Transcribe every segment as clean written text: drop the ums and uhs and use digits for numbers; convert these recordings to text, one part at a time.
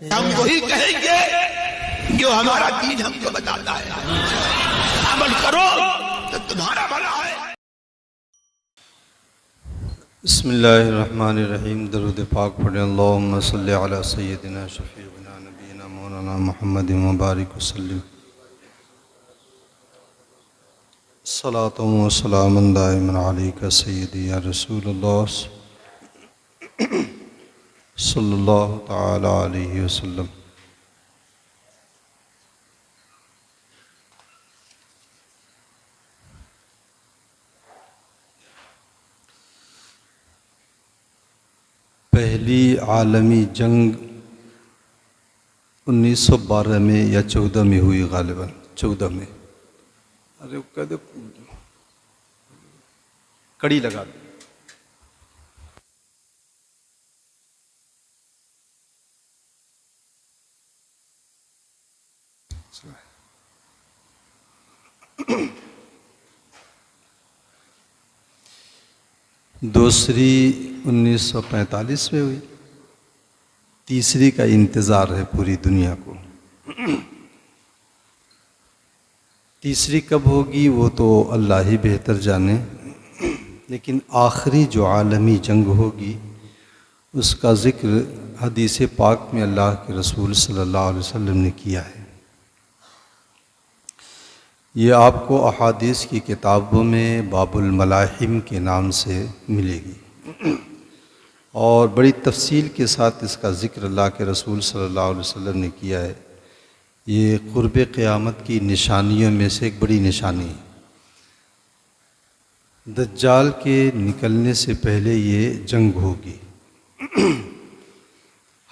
ہم وہی کہیں گے جو ہمارا دین ہم کو بتاتا ہے، عمل کرو تو تمہارا بھلا ہے۔ بسم اللہ الرحمن الرحیم۔ درود پاک پڑھیں۔ اللہم صلی علی سیدنا شفیعنا نبینا مولانا محمد مبارک وسلم۔ صلاۃ و سلام دائما علیک سیدی یا رسول اللہ صلی اللہ تعالی علیہ وسلم۔ پہلی عالمی جنگ 1912 میں یا 14 میں ہوئی، غالباً 14 میں۔ ارے کہہ دو کڑی لگا دو۔ دوسری 1945 میں ہوئی، تیسری کا انتظار ہے پوری دنیا کو۔ تیسری کب ہوگی وہ تو اللہ ہی بہتر جانے، لیکن آخری جو عالمی جنگ ہوگی اس کا ذکر حدیث پاک میں اللہ کے رسول صلی اللہ علیہ وسلم نے کیا ہے۔ یہ آپ کو احادیث کی کتابوں میں باب الملاحم کے نام سے ملے گی، اور بڑی تفصیل کے ساتھ اس کا ذکر اللہ کے رسول صلی اللہ علیہ وسلم نے کیا ہے۔ یہ قرب قیامت کی نشانیوں میں سے ایک بڑی نشانی ہے۔ دجال کے نکلنے سے پہلے یہ جنگ ہوگی۔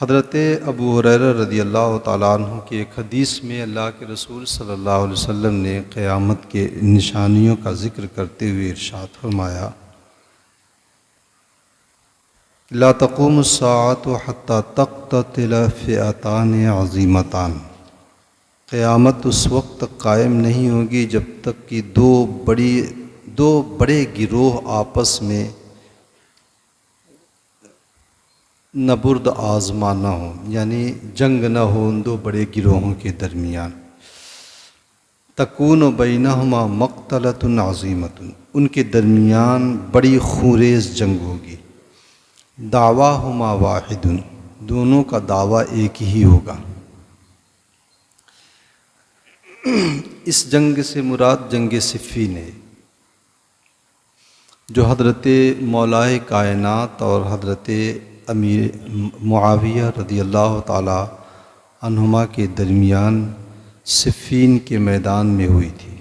حضرت ابو ہریرہ رضی اللہ تعالیٰ عنہ کی ایک حدیث میں اللہ کے رسول صلی اللہ علیہ وسلم نے قیامت کے نشانیوں کا ذکر کرتے ہوئے ارشاد فرمایا، لا تقوم الساعة حتى تقتتل فئتان عظیمتان۔ قیامت اس وقت تک قائم نہیں ہوگی جب تک کہ دو بڑے گروہ آپس میں نبرد آزما نہ ہوں، یعنی جنگ نہ ہو ان دو بڑے گروہوں کے درمیان۔ تکون بینہما مقتلۃ عظیمۃ، ان کے درمیان بڑی خونریز جنگ ہوگی۔ دعواہما واحد، دونوں کا دعویٰ ایک ہی ہوگا۔ اس جنگ سے مراد جنگ صفین ہے، جو حضرت مولائے کائنات اور حضرت امیر معاویہ رضی اللہ تعالی عنہما کے درمیان صفین کے میدان میں ہوئی تھی۔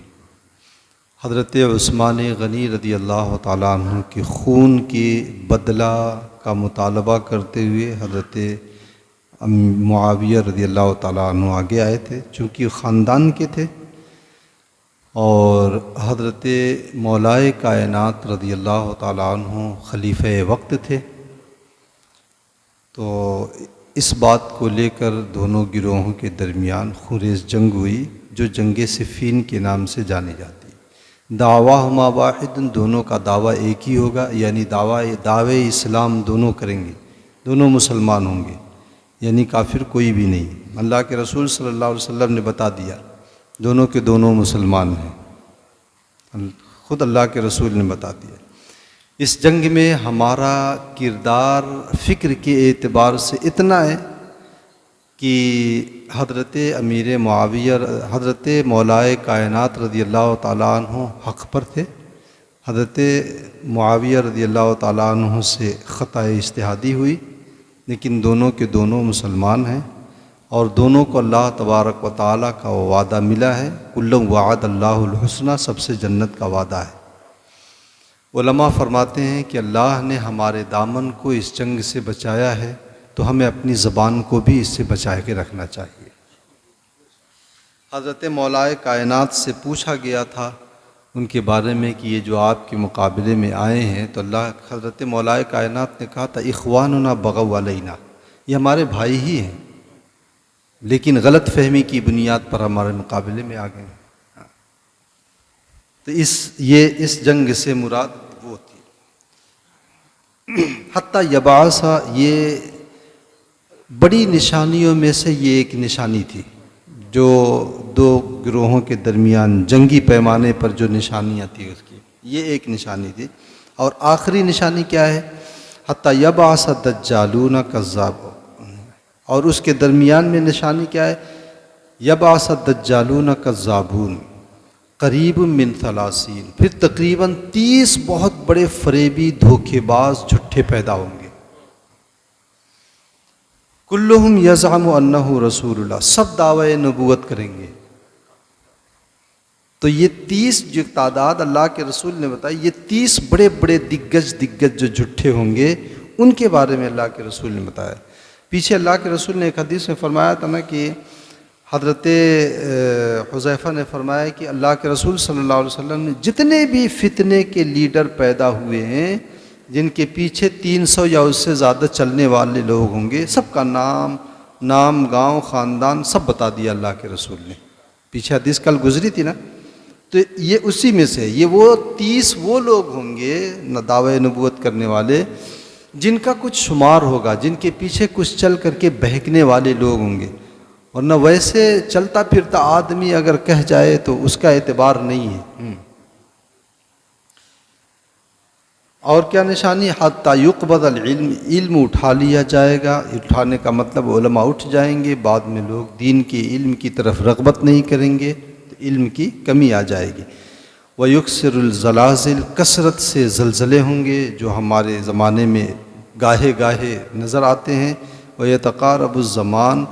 حضرت عثمان غنی رضی اللہ تعالیٰ عنہ کے خون کے بدلہ کا مطالبہ کرتے ہوئے حضرت معاویہ رضی اللہ تعالیٰ عنہ آگے آئے تھے، چونکہ خاندان کے تھے، اور حضرت مولائے کائنات رضی اللہ تعالیٰ عنہ خلیفہ وقت تھے۔ تو اس بات کو لے کر دونوں گروہوں کے درمیان خونریز جنگ ہوئی، جو جنگ صفین کے نام سے جانی جاتی ہے۔ دعواہما واحد، دونوں کا دعویٰ ایک ہی ہوگا، یعنی دعوے اسلام دونوں کریں گے، دونوں مسلمان ہوں گے، یعنی کافر کوئی بھی نہیں۔ اللہ کے رسول صلی اللہ علیہ وسلم نے بتا دیا دونوں کے دونوں مسلمان ہیں، خود اللہ کے رسول نے بتا دیا۔ اس جنگ میں ہمارا کردار فکر کے اعتبار سے اتنا ہے کہ حضرت امیر معاویہ حضرت مولائے کائنات رضی اللہ تعالیٰ عنہ حق پر تھے۔ حضرت معاویہ رضی اللہ تعالیٰ عنہ سے خطأ اجتہادی ہوئی، لیکن دونوں کے دونوں مسلمان ہیں، اور دونوں کو اللہ تبارک و تعالیٰ کا وعدہ ملا ہے، کل وعد اللہ الحسنہ، سب سے جنت کا وعدہ ہے۔ علماء فرماتے ہیں کہ اللہ نے ہمارے دامن کو اس جنگ سے بچایا ہے، تو ہمیں اپنی زبان کو بھی اس سے بچا کے رکھنا چاہیے۔ حضرت مولائے کائنات سے پوچھا گیا تھا ان کے بارے میں کہ یہ جو آپ کے مقابلے میں آئے ہیں، تو حضرت مولائے کائنات نے کہا تھا اخواننا بغوا علینا، یہ ہمارے بھائی ہی ہیں، لیکن غلط فہمی کی بنیاد پر ہمارے مقابلے میں آ گئے ہیں۔ تو اس جنگ سے مراد وہ تھی۔ حتیٰ یبعث، یہ بڑی نشانیوں میں سے یہ ایک نشانی تھی جو دو گروہوں کے درمیان جنگی پیمانے پر جو نشانیاں تھیں اس کی، یہ ایک نشانی تھی۔ اور آخری نشانی کیا ہے؟ حتیٰ یبعث الدجالون کذاب، اور اس کے درمیان میں نشانی کیا ہے؟ یبعث الدجالون کذابون قریب من 30، پھر تقریباً 30 بہت بڑے فریبی دھوکے باز جھوٹے پیدا ہوں گے۔ کلہم یزعم انہ رسول اللہ، سب دعوی نبوت کریں گے۔ تو یہ 30 جو تعداد اللہ کے رسول نے بتائی، یہ 30 بڑے بڑے دگج جو جھوٹے ہوں گے، ان کے بارے میں اللہ کے رسول نے بتایا۔ پیچھے اللہ کے رسول نے ایک حدیث میں فرمایا تھا نا کہ حضرت حذیفہ نے فرمایا کہ اللہ کے رسول صلی اللہ علیہ وسلم نے جتنے بھی فتنے کے لیڈر پیدا ہوئے ہیں، جن کے پیچھے 300 یا اس سے زیادہ چلنے والے لوگ ہوں گے، سب کا نام گاؤں خاندان سب بتا دیا اللہ کے رسول نے۔ پیچھے حدیث کل گزری تھی نا، تو یہ اسی میں سے، یہ وہ 30 وہ لوگ ہوں گے دعوی نبوت کرنے والے، جن کا کچھ شمار ہوگا، جن کے پیچھے کچھ چل کر کے بہکنے والے لوگ ہوں گے، ورنہ ویسے چلتا پھرتا آدمی اگر کہہ جائے تو اس کا اعتبار نہیں ہے۔ اور کیا نشانی؟ حتیٰ یقبض العلم، علم اٹھا لیا جائے گا۔ اٹھانے کا مطلب علماء اٹھ جائیں گے، بعد میں لوگ دین کے علم کی طرف رغبت نہیں کریں گے، تو علم کی کمی آ جائے گی۔ وَيُكْسِرُ الزَّلَازِلِ، کثرت سے زلزلے ہوں گے جو ہمارے زمانے میں گاہے گاہے نظر آتے ہیں۔ وَيَتَقَارَبُ الزَّمَانُ،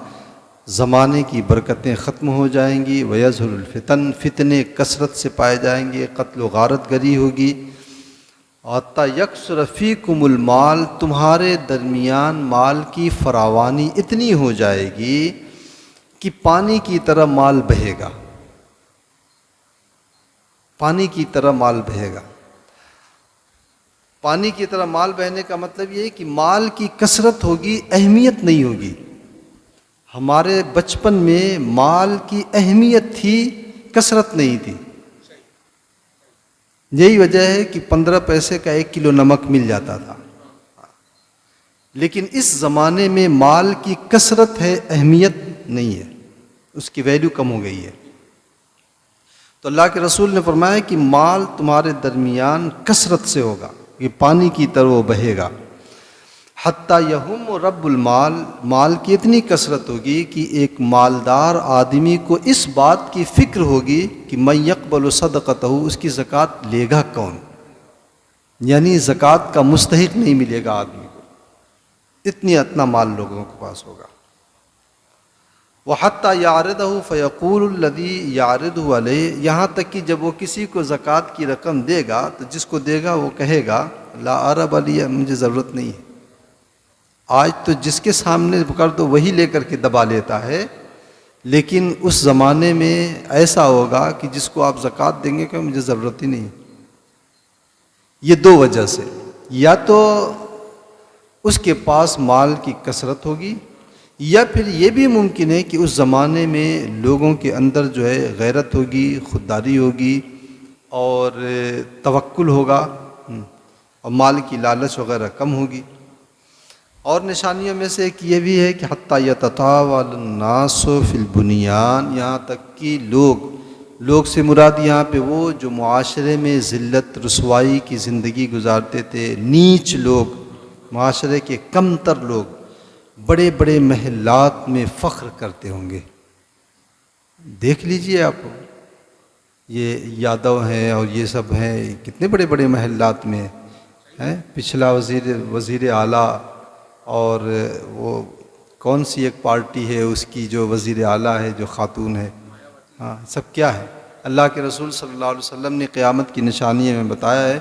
زمانے کی برکتیں ختم ہو جائیں گی۔ وَيَظْهُرُ الْفِتَنُ، فتنے کثرت سے پائے جائیں گے، قتل و غارت گری ہوگی۔ حتیٰ یکثر فیکم المال، تمہارے درمیان مال کی فراوانی اتنی ہو جائے گی کہ پانی کی طرح مال بہے گا، پانی کی طرح مال بہے گا۔ پانی کی طرح مال بہنے کا مطلب یہ ہے کہ مال کی کثرت ہوگی، اہمیت نہیں ہوگی۔ ہمارے بچپن میں مال کی اہمیت تھی، کثرت نہیں تھی۔ یہی وجہ ہے کہ 15 پیسے کا 1 کلو نمک مل جاتا تھا، لیکن اس زمانے میں مال کی کثرت ہے، اہمیت نہیں ہے، اس کی ویلیو کم ہو گئی ہے۔ تو اللہ کے رسول نے فرمایا کہ مال تمہارے درمیان کثرت سے ہوگا، یہ پانی کی طرح بہے گا۔ حتیٰ یہم رب المال، مال کی اتنی کثرت ہوگی کہ ایک مالدار آدمی کو اس بات کی فکر ہوگی کہ من یقبل صدقتہ، اس کی زکوٰۃ لے گا کون، یعنی زکوٰۃ کا مستحق نہیں ملے گا آدمی کو، اتنا مال لوگوں کے پاس ہوگا۔ وَحَتَّى يَعْرِضَهُ فَيَقُولُ الَّذِي يَعْرِضُهُ عَلَيْهِ، یہاں تک کہ جب وہ کسی کو زکوٰۃ کی رقم دے گا تو جس کو دے گا وہ کہے گا لا عرب علی، مجھے ضرورت نہیں ہے۔ آج تو جس کے سامنے کر دو وہی لے کر کے دبا لیتا ہے، لیکن اس زمانے میں ایسا ہوگا کہ جس کو آپ زکوٰۃ دیں گے کہ مجھے ضرورت ہی نہیں۔ یہ دو وجہ سے، یا تو اس کے پاس مال کی کثرت ہوگی، یا پھر یہ بھی ممکن ہے کہ اس زمانے میں لوگوں کے اندر جو ہے غیرت ہوگی، خودداری ہوگی اور توکل ہوگا، اور مال کی لالچ وغیرہ کم ہوگی۔ اور نشانیوں میں سے ایک یہ بھی ہے کہ حتیٰ یتطاول الناس فی البنیان، یہاں تک کہ لوگ سے مراد یہاں پہ وہ جو معاشرے میں ذلت رسوائی کی زندگی گزارتے تھے، نیچ لوگ، معاشرے کے کم تر لوگ بڑے بڑے محلات میں فخر کرتے ہوں گے۔ دیکھ لیجئے آپ، یہ یادو ہیں اور یہ سب ہیں، کتنے بڑے بڑے محلات میں ہیں۔ پچھلا وزیر اعلیٰ اور وہ کون سی ایک پارٹی ہے اس کی جو وزیر اعلیٰ ہے جو خاتون ہے، ہاں سب کیا ہے؟ اللہ کے رسول صلی اللہ علیہ وسلم نے قیامت کی نشانی میں بتایا ہے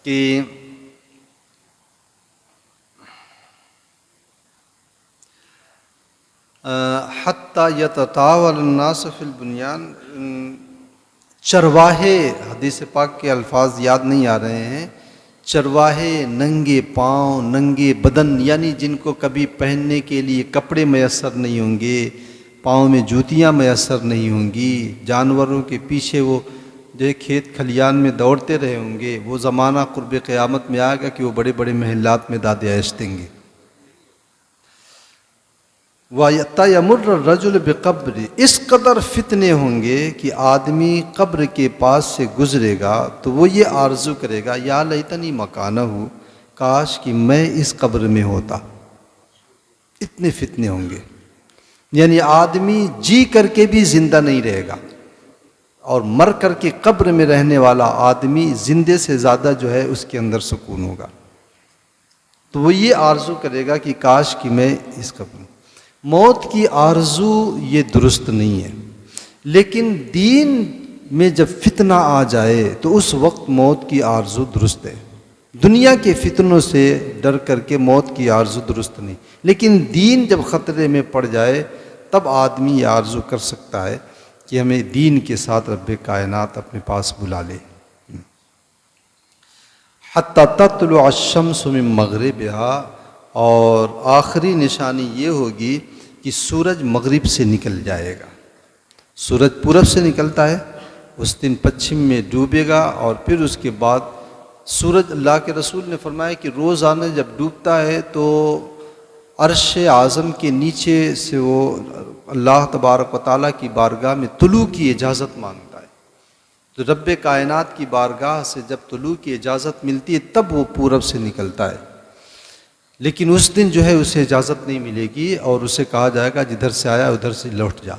کہ حتیٰ یتطاول الناس فی البنیان، چرواہے، حدیث پاک کے الفاظ یاد نہیں آ رہے ہیں، چرواہے ننگے پاؤں ننگے بدن، یعنی جن کو کبھی پہننے کے لیے کپڑے میسر نہیں ہوں گے، پاؤں میں جوتیاں میسر نہیں ہوں گی، جانوروں کے پیچھے وہ جو کھیت کھلیان میں دوڑتے رہے ہوں گے، وہ زمانہ قرب قیامت میں آئے گا کہ وہ بڑے بڑے محلات میں داد عیش دیں گے۔ وَيَمُرُّ الرَّجُلُ بِقَبْرِ، اس قدر فتنے ہوں گے کہ آدمی قبر کے پاس سے گزرے گا تو وہ یہ آرزو کرے گا یا لیتنی مکانہ، کاش کہ میں اس قبر میں ہوتا. اتنے فتنے ہوں گے، یعنی آدمی جی کر کے بھی زندہ نہیں رہے گا، اور مر کر کے قبر میں رہنے والا آدمی زندے سے زیادہ جو ہے اس کے اندر سکون ہوگا. تو وہ یہ آرزو کرے گا کہ کاش کہ میں اس قبر میں. موت کی آرزو یہ درست نہیں ہے، لیکن دین میں جب فتنہ آ جائے تو اس وقت موت کی آرزو درست ہے. دنیا کے فتنوں سے ڈر کر کے موت کی آرزو درست نہیں، لیکن دین جب خطرے میں پڑ جائے تب آدمی یہ آرزو کر سکتا ہے کہ ہمیں دین کے ساتھ رب کائنات اپنے پاس بلا لے. حتی تطلع الشمس من مغربها، اور آخری نشانی یہ ہوگی کہ سورج مغرب سے نکل جائے گا. سورج پورب سے نکلتا ہے، اس دن پچھم میں ڈوبے گا، اور پھر اس کے بعد سورج، اللہ کے رسول نے فرمایا کہ روزانہ جب ڈوبتا ہے تو عرش اعظم کے نیچے سے وہ اللہ تبارک و تعالیٰ کی بارگاہ میں طلوع کی اجازت مانگتا ہے. تو رب کائنات کی بارگاہ سے جب طلوع کی اجازت ملتی ہے تب وہ پورب سے نکلتا ہے، لیکن اس دن جو ہے اسے اجازت نہیں ملے گی، اور اسے کہا جائے گا جدھر سے آیا ادھر سے لوٹ جا.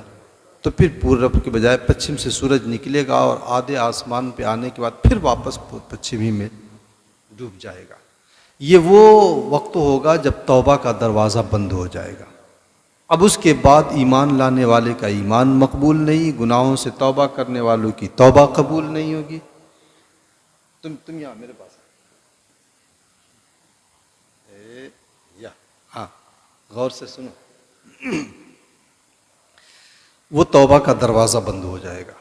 تو پھر پورب کے بجائے پچھم سے سورج نکلے گا، اور آدھے آسمان پہ آنے کے بعد پھر واپس پچھم ہی میں ڈوب جائے گا. یہ وہ وقت ہوگا جب توبہ کا دروازہ بند ہو جائے گا. اب اس کے بعد ایمان لانے والے کا ایمان مقبول نہیں، گناہوں سے توبہ کرنے والوں کی توبہ قبول نہیں ہوگی. تم یہاں میرے پاس ہاں غور سے سنو. وہ توبہ کا دروازہ بند ہو جائے گا.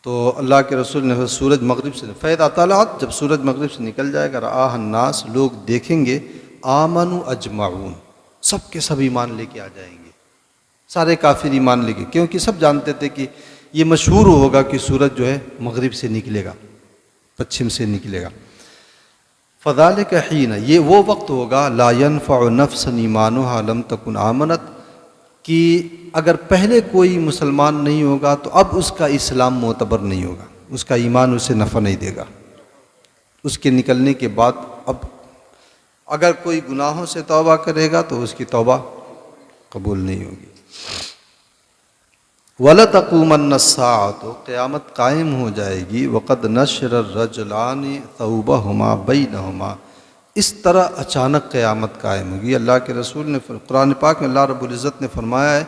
تو اللہ کے رسول نے سورج مغرب سے فَإِذَا طَلَعَتْ، جب سورج مغرب سے نکل جائے گا، رآہ الناس، لوگ دیکھیں گے، آمنوا اجمعون، سب کے سب ایمان لے کے آ جائیں گے. سارے کافر ایمان لے کے، کیونکہ سب جانتے تھے کہ یہ مشہور ہوگا کہ سورج جو ہے مغرب سے نکلے گا، پچھم سے نکلے گا. فذلک حین، یہ وہ وقت ہوگا، لا ينفع نفسا ایمانها لم تکن آمنت، کہ اگر پہلے کوئی مسلمان نہیں ہوگا تو اب اس کا اسلام معتبر نہیں ہوگا، اس کا ایمان اسے نفع نہیں دے گا. اس کے نکلنے کے بعد اب اگر کوئی گناہوں سے توبہ کرے گا تو اس کی توبہ قبول نہیں ہوگی. وَلَتَقُومَنَّ السَّاعَةُ، قیامت قائم ہو جائے گی. وَقَدْ نَشَرَ الرَّجُلَانِ ثَوْبَهُمَا بَيْنَهُمَا، اس طرح اچانک قیامت قائم ہوگی. اللہ کے رسول نے قرآن پاک میں اللہ رب العزت نے فرمایا ہے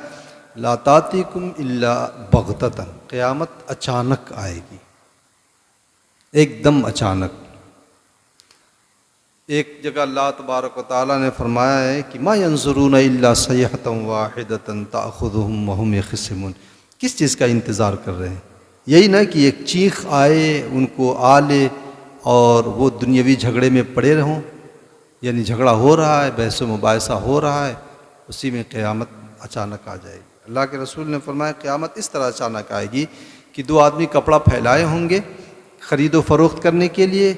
لا تاتیکم الا بغتۃ، قیامت اچانک آئے گی، ایک دم اچانک. ایک جگہ اللہ تبارک و تعالیٰ نے فرمایا ہے کہ ما ینظرون الا صیحۃ واحدۃ تأخذهم وهم یخصمون، کس چیز کا انتظار کر رہے ہیں؟ یہی نہ کہ ایک چیخ آئے، ان کو آ لے اور وہ دنیاوی جھگڑے میں پڑے رہوں. یعنی جھگڑا ہو رہا ہے، بحث و مباحثہ ہو رہا ہے، اسی میں قیامت اچانک آ جائے گی. اللہ کے رسول نے فرمایا قیامت اس طرح اچانک آئے گی کہ دو آدمی کپڑا پھیلائے ہوں گے خرید و فروخت کرنے کے لیے،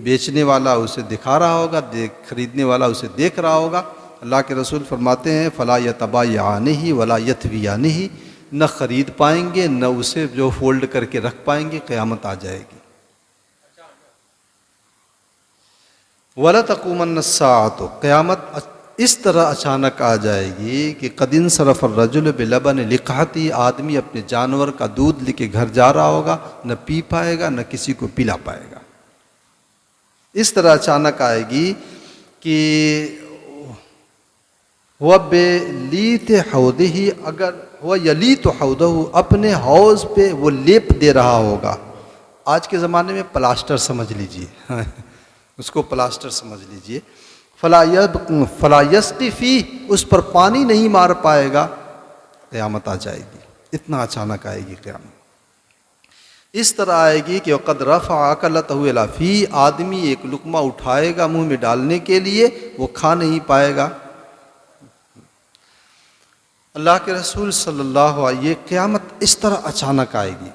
بیچنے والا اسے دکھا رہا ہوگا، خریدنے والا اسے دیکھ رہا ہوگا. اللہ کے رسول فرماتے ہیں فلا یتبایعانہ ولا یتویانہ، نہ خرید پائیں گے نہ اسے جو فولڈ کر کے رکھ پائیں گے. قیامت آ جائے گی. وَلَتَقُومَنَّ السَّاعَةُ، قیامت اس طرح اچانک آ جائے گی کہ قد انصرف الرجل بلبن لقحتی، آدمی اپنے جانور کا دودھ لے کے گھر جا رہا ہوگا، نہ پی پائے گا نہ کسی کو پلا پائے گا. اس طرح اچانک آئے گی کہ وہ بلیت حوضہ، اگر وہ یلیت حوضہ، اپنے حوض پہ وہ لیپ دے رہا ہوگا. آج کے زمانے میں پلاسٹر سمجھ لیجئے اس کو پلاسٹر سمجھ لیجئے. فلا یسقی فیہ، اس پر پانی نہیں مار پائے گا. قیامت آ جائے گی، اتنا اچانک آئے گی قیامت. اس طرح آئے گی کہ وقد رفع اکلتہ الی فیہ، آدمی ایک لقمہ اٹھائے گا منہ میں ڈالنے کے لیے، وہ کھا نہیں پائے گا. اللہ کے رسول صلی اللہ علیہ وسلم، قیامت اس طرح اچانک آئے گی.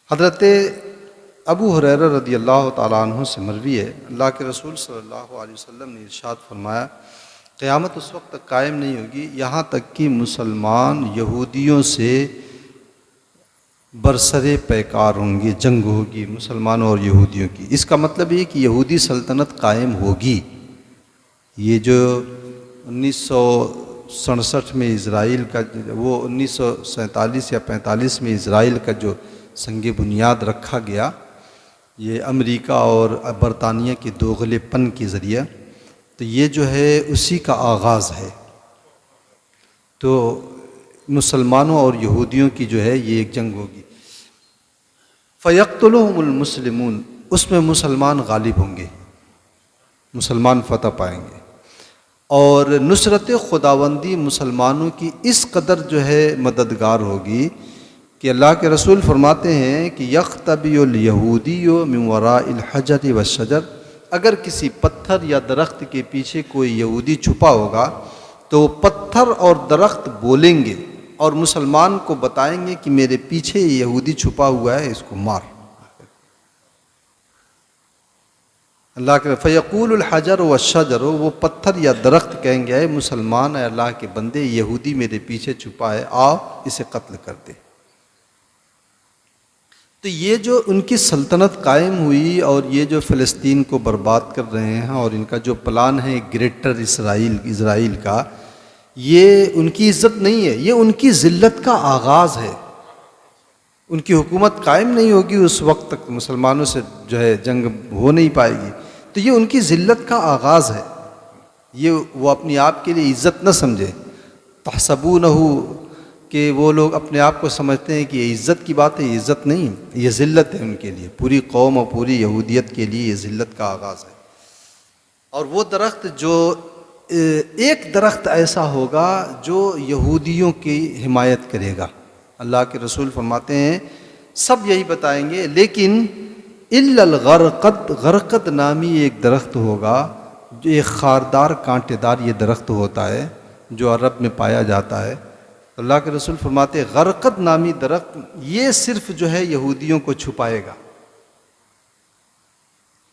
حضرت ابو ہریرہ رضی اللہ تعالیٰ عنہ سے مروی ہے، اللہ کے رسول صلی اللہ علیہ وسلم نے ارشاد فرمایا قیامت اس وقت تک قائم نہیں ہوگی یہاں تک کہ مسلمان یہودیوں سے برسرے پیکار ہوں گے، جنگ ہوگی مسلمانوں اور یہودیوں کی۔ اس کا مطلب یہ کہ یہودی سلطنت قائم ہوگی۔ یہ جو 1967 میں اسرائیل کا، وہ 1947 یا 45 میں اسرائیل کا جو سنگ بنیاد رکھا گیا، یہ امریکہ اور برطانیہ کے دوغلے پن کے ذریعہ، تو یہ جو ہے اسی کا آغاز ہے۔ تو مسلمانوں اور یہودیوں کی جو ہے یہ ایک جنگ ہوگی۔ فَيَقْتُلُهُمُ الْمُسْلِمُونَ، اس میں مسلمان غالب ہوں گے، مسلمان فتح پائیں گے۔ اور نصرت خداوندی مسلمانوں کی اس قدر جو ہے مددگار ہوگی کہ اللہ کے رسول فرماتے ہیں کہ یختبی الیہودی من وراء الحجر والشجر، اگر کسی پتھر یا درخت کے پیچھے کوئی یہودی چھپا ہوگا تو پتھر اور درخت بولیں گے اور مسلمان کو بتائیں گے کہ میرے پیچھے یہ یہودی چھپا ہوا ہے، اس کو مار۔ اللہ کے فیقول الحجر والشجر، وہ پتھر یا درخت کہیں گے اے مسلمان، اے اللہ کے بندے، یہودی میرے پیچھے چھپا ہے، آؤ اسے قتل کر دے۔ تو یہ جو ان کی سلطنت قائم ہوئی اور یہ جو فلسطین کو برباد کر رہے ہیں اور ان کا جو پلان ہے گریٹر اسرائیل کا، یہ ان کی عزت نہیں ہے، یہ ان کی ذلت کا آغاز ہے۔ ان کی حکومت قائم نہیں ہوگی اس وقت تک، مسلمانوں سے جو ہے جنگ ہو نہیں پائے گی، تو یہ ان کی ذلت کا آغاز ہے۔ یہ وہ اپنی آپ کے لیے عزت نہ سمجھے، تحسبونہ، کہ وہ لوگ اپنے آپ کو سمجھتے ہیں کہ یہ عزت کی بات ہے، یہ عزت نہیں، یہ ذلت ہے ان کے لیے، پوری قوم اور پوری یہودیت کے لیے یہ ذلت کا آغاز ہے۔ اور وہ درخت جو ایک درخت ایسا ہوگا جو یہودیوں کی حمایت کرے گا، اللہ کے رسول فرماتے ہیں سب یہی بتائیں گے، لیکن الا الغرقد، غرقد نامی ایک درخت ہوگا جو ایک خاردار کانٹے دار یہ درخت ہوتا ہے جو عرب میں پایا جاتا ہے۔ اللہ کے رسول فرماتے ہیں غرقد نامی درخت یہ صرف جو ہے یہودیوں کو چھپائے گا،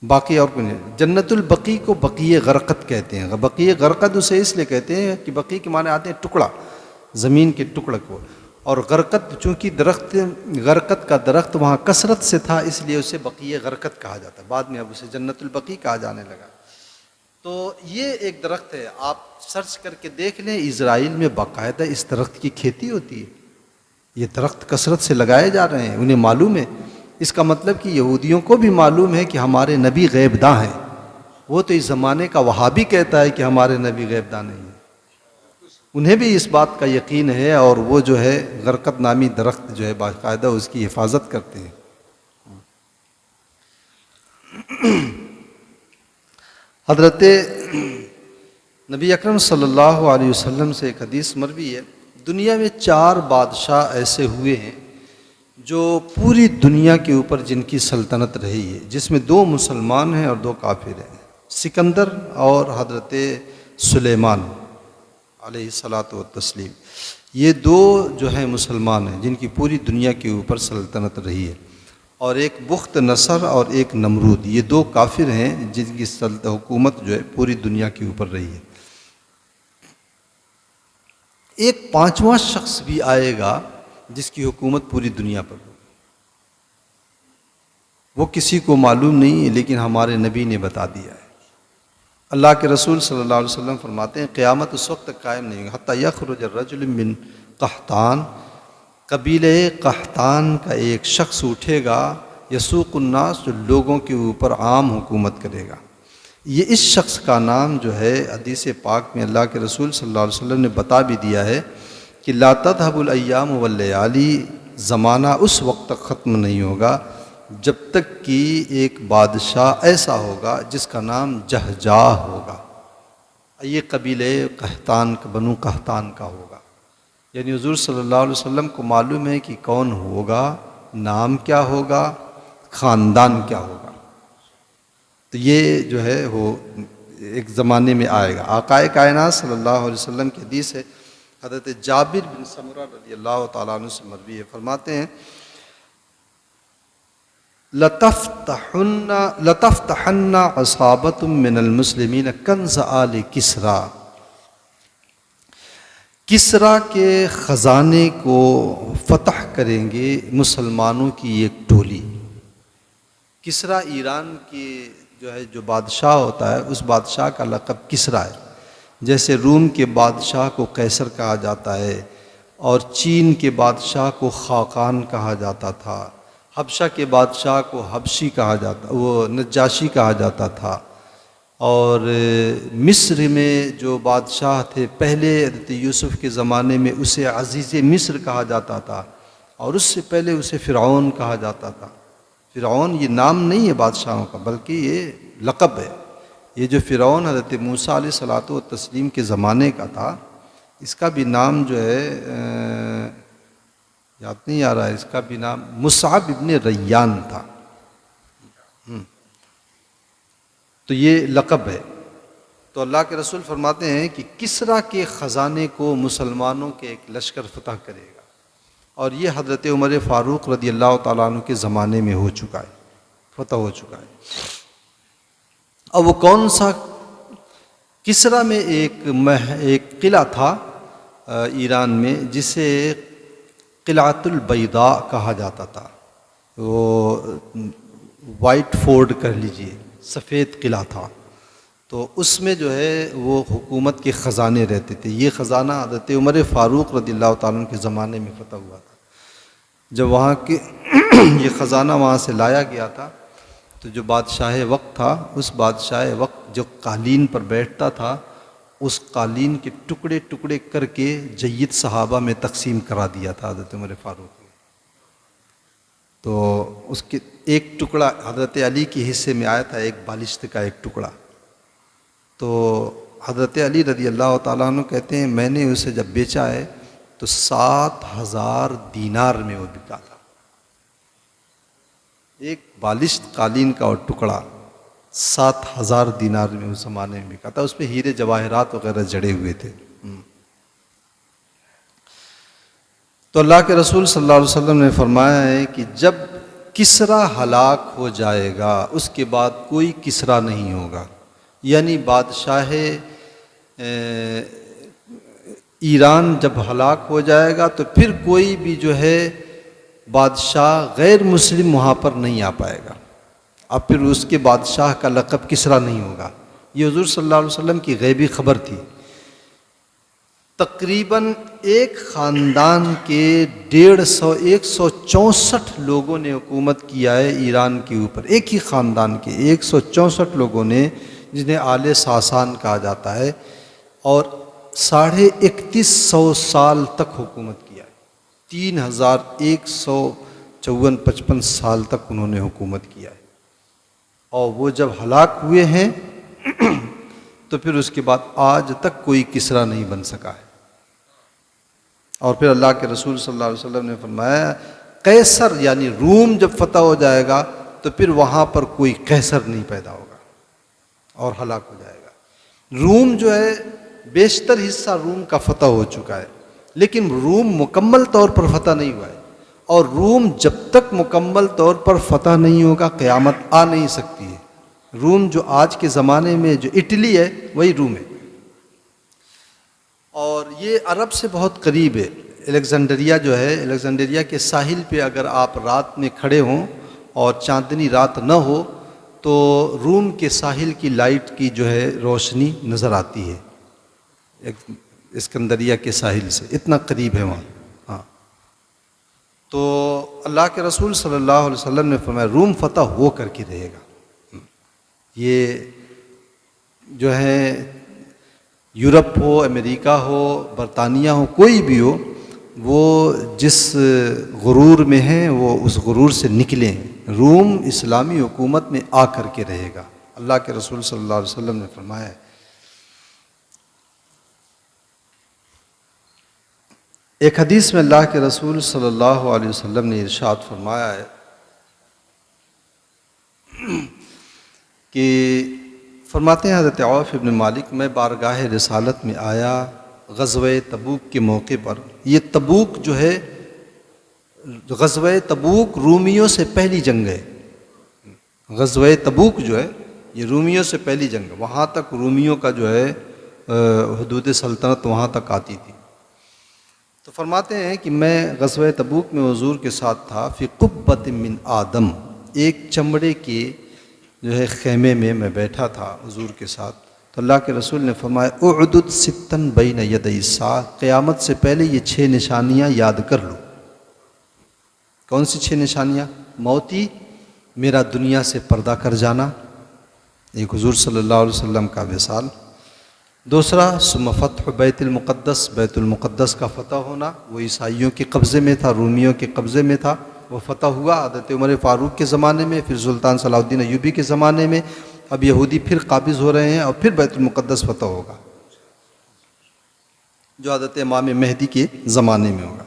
باقی اور کوئی نہیں۔ جنت البقیع کو بقیع غرقد کہتے ہیں، بقیع غرقد اسے اس لیے کہتے ہیں کہ بقیع کے معنی آتے ہیں ٹکڑا، زمین کے ٹکڑے کو، اور غرقد چونکہ درخت، غرقد کا درخت وہاں کثرت سے تھا اس لیے اسے بقیع غرقد کہا جاتا ہے، بعد میں اب اسے جنت البقیع کہا جانے لگا۔ تو یہ ایک درخت ہے، آپ سرچ کر کے دیکھ لیں، اسرائیل میں باقاعدہ اس درخت کی کھیتی ہوتی ہے، یہ درخت کثرت سے لگائے جا رہے ہیں، انہیں معلوم ہے۔ اس کا مطلب کہ یہودیوں کو بھی معلوم ہے کہ ہمارے نبی غیب داں ہیں، وہ تو اس زمانے کا وہابی کہتا ہے کہ ہمارے نبی غیب داں نہیں ہیں، انہیں بھی اس بات کا یقین ہے، اور وہ جو ہے غرقد نامی درخت جو ہے باقاعدہ اس کی حفاظت کرتے ہیں۔ حضرت نبی اکرم صلی اللہ علیہ وسلم سے ایک حدیث مروی ہے، دنیا میں 4 بادشاہ ایسے ہوئے ہیں جو پوری دنیا کے اوپر جن کی سلطنت رہی ہے، جس میں 2 مسلمان ہیں اور 2 کافر ہیں، سکندر اور حضرت سلیمان علیہ الصلاۃ والتسلیم۔ یہ 2 جو ہیں مسلمان ہیں جن کی پوری دنیا کے اوپر سلطنت رہی ہے، اور ایک بخت نصر اور ایک نمرود، یہ 2 کافر ہیں جن کی حکومت جو ہے پوری دنیا کے اوپر رہی ہے۔ ایک 5واں شخص بھی آئے گا جس کی حکومت پوری دنیا پر ہو، وہ کسی کو معلوم نہیں ہے لیکن ہمارے نبی نے بتا دیا ہے۔ اللہ کے رسول صلی اللہ علیہ وسلم فرماتے ہیں قیامت اس وقت تک قائم نہیں ہوگی حتی یخرج الرجل من قحطان، قبیلہ قحطان کا ایک شخص اٹھے گا، یسوق الناس، جو لوگوں کے اوپر عام حکومت کرے گا۔ یہ اس شخص کا نام جو ہے حدیث پاک میں اللہ کے رسول صلی اللہ علیہ وسلم نے بتا بھی دیا ہے کہ لا تذهب الايام واللیالی، زمانہ اس وقت تک ختم نہیں ہوگا جب تک کہ ایک بادشاہ ایسا ہوگا جس کا نام جہجاہ ہوگا، یہ قبیلہ قحطان، بنو قحطان کا ہوگا۔ یعنی حضور صلی اللہ علیہ وسلم کو معلوم ہے کہ کون ہوگا، نام کیا ہوگا، خاندان کیا ہوگا۔ تو یہ جو ہے وہ ایک زمانے میں آئے گا۔ آقا کائنات صلی اللہ علیہ وسلم کی حدیث ہے، حضرت جابر بن سمرہ رضی اللہ تعالیٰ عنہ سے مروی ہے، فرماتے ہیں لَتَفْتَحَنَّ عَصَابَةٌ مِّنَ الْمُسْلِمِينَ كَنْزَ آلِ کسریٰ، کسرا کے خزانے کو فتح کریں گے مسلمانوں کی ایک ٹولی. کسرا ایران کی جو بادشاہ ہوتا ہے اس بادشاہ کا لقب کسرا ہے. جیسے روم کے بادشاہ کو قیصر کہا جاتا ہے اور چین کے بادشاہ کو خاقان کہا جاتا تھا، حبشہ کے بادشاہ کو حبشی کہا جاتا، وہ نجاشی کہا جاتا تھا، اور مصر میں جو بادشاہ تھے پہلے حضرت یوسف کے زمانے میں اسے عزیز مصر کہا جاتا تھا، اور اس سے پہلے اسے فرعون کہا جاتا تھا. فرعون یہ نام نہیں ہے بادشاہوں کا بلکہ یہ لقب ہے. یہ جو فرعون حضرت موسیٰ علیہ الصلوۃ والتسلیم کے زمانے کا تھا، اس کا بھی نام یاد نہیں آ رہا ہے، اس کا بھی نام مصعب ابن ریان تھا. تو یہ لقب ہے. تو اللہ کے رسول فرماتے ہیں کہ کسرا کے خزانے کو مسلمانوں کے ایک لشکر فتح کرے گا، اور یہ حضرت عمر فاروق رضی اللہ تعالیٰ عنہ کے زمانے میں ہو چکا ہے، فتح ہو چکا ہے. اور وہ کون سا؟ کسرا میں ایک قلعہ تھا ایران میں جسے قلعۃ البیضاء کہا جاتا تھا. وہ وائٹ فورٹ کر لیجئے، سفید قلعہ تھا. تو اس میں وہ حکومت کے خزانے رہتے تھے. یہ خزانہ حضرت عمر فاروق رضی اللہ تعالیٰ عنہ کے زمانے میں فتح ہوا تھا. جب وہاں کے یہ خزانہ وہاں سے لایا گیا تھا تو جو بادشاہ وقت تھا، اس بادشاہ وقت جو قالین پر بیٹھتا تھا، اس قالین کے ٹکڑے ٹکڑے کر کے جید صحابہ میں تقسیم کرا دیا تھا حضرت عمر فاروق نے. تو اس کے ایک ٹکڑا حضرت علی کے حصے میں آیا تھا، ایک بالشت کا ایک ٹکڑا. تو حضرت علی رضی اللہ تعالیٰ عنہ کہتے ہیں میں نے اسے جب بیچا ہے تو 7,000 دینار میں وہ بکا تھا. ایک بالشت قالین کا اور ٹکڑا 7,000 دینار میں اس زمانے میں بکا تھا. اس پہ ہیرے جواہرات وغیرہ جڑے ہوئے تھے. تو اللہ کے رسول صلی اللہ علیہ وسلم نے فرمایا ہے کہ جب کسرا ہلاک ہو جائے گا اس کے بعد کوئی کسرا نہیں ہوگا. یعنی بادشاہ ایران جب ہلاک ہو جائے گا تو پھر کوئی بھی بادشاہ غیر مسلم وہاں پر نہیں آ پائے گا. اب پھر اس کے بادشاہ کا لقب کسرا نہیں ہوگا. یہ حضور صلی اللہ علیہ وسلم کی غیبی خبر تھی. تقریباً ایک خاندان کے 164 لوگوں نے حکومت کیا ہے ایران کے اوپر. ایک ہی خاندان کے 164 لوگوں نے، جنہیں آل ساسان کہا جاتا ہے، اور 3150 سال تک حکومت کیا ہے. 3154-55 سال تک انہوں نے حکومت کیا ہے. اور وہ جب ہلاک ہوئے ہیں تو پھر اس کے بعد آج تک کوئی کسرا نہیں بن سکا ہے. اور پھر اللہ کے رسول صلی اللہ علیہ وسلم نے فرمایا قیصر یعنی روم جب فتح ہو جائے گا تو پھر وہاں پر کوئی قیصر نہیں پیدا ہوگا اور ہلاک ہو جائے گا. روم بیشتر حصہ روم کا فتح ہو چکا ہے، لیکن روم مکمل طور پر فتح نہیں ہوا ہے. اور روم جب تک مکمل طور پر فتح نہیں ہوگا قیامت آ نہیں سکتی ہے. روم جو آج کے زمانے میں جو اٹلی ہے وہی روم ہے، اور یہ عرب سے بہت قریب ہے. الیگزینڈریا کے ساحل پہ اگر آپ رات میں کھڑے ہوں اور چاندنی رات نہ ہو تو روم کے ساحل کی لائٹ کی روشنی نظر آتی ہے اسکندریہ کے ساحل سے. اتنا قریب ہے وہاں. ہاں، تو اللہ کے رسول صلی اللہ علیہ وسلم نے فرمایا روم فتح ہو کر کے رہے گا. یہ یورپ ہو، امریکہ ہو، برطانیہ ہو، کوئی بھی ہو، وہ جس غرور میں ہیں وہ اس غرور سے نکلیں. روم اسلامی حکومت میں آ کر کے رہے گا. اللہ کے رسول صلی اللہ علیہ وسلم نے فرمایا ہے. ایک حدیث میں اللہ کے رسول صلی اللہ علیہ وسلم نے ارشاد فرمایا ہے کہ فرماتے ہیں حضرت عوف ابن مالک میں بارگاہ رسالت میں آیا غزوہ تبوک کے موقع پر. یہ تبوک غزوہ تبوک رومیوں سے پہلی جنگ ہے. غزوہ تبوک یہ رومیوں سے پہلی جنگ ہے. وہاں تک رومیوں کا حدود سلطنت وہاں تک آتی تھی. تو فرماتے ہیں کہ میں غزوہ تبوک میں حضور کے ساتھ تھا، فی قبۃ من آدم، ایک چمڑے کے جو ہے خیمے میں میں بیٹھا تھا حضور کے ساتھ. تو اللہ کے رسول نے فرمایا اعدد ستن بین یدی الساعہ، قیامت سے پہلے یہ 6 نشانیاں یاد کر لو. کون سی 6 نشانیاں؟ موتی، میرا دنیا سے پردہ کر جانا، ایک حضور صلی اللہ علیہ وسلم کا وصال. دوسرا ثم فتح بیت المقدس، بیت المقدس کا فتح ہونا، وہ عیسائیوں کے قبضے میں تھا، رومیوں کے قبضے میں تھا، وہ فتح ہوا حضرت عمر فاروق کے زمانے میں، پھر سلطان صلاح الدین ایوبی کے زمانے میں. اب یہودی پھر قابض ہو رہے ہیں اور پھر بیت المقدس فتح ہوگا جو حضرت امام مہدی کے زمانے میں ہوگا.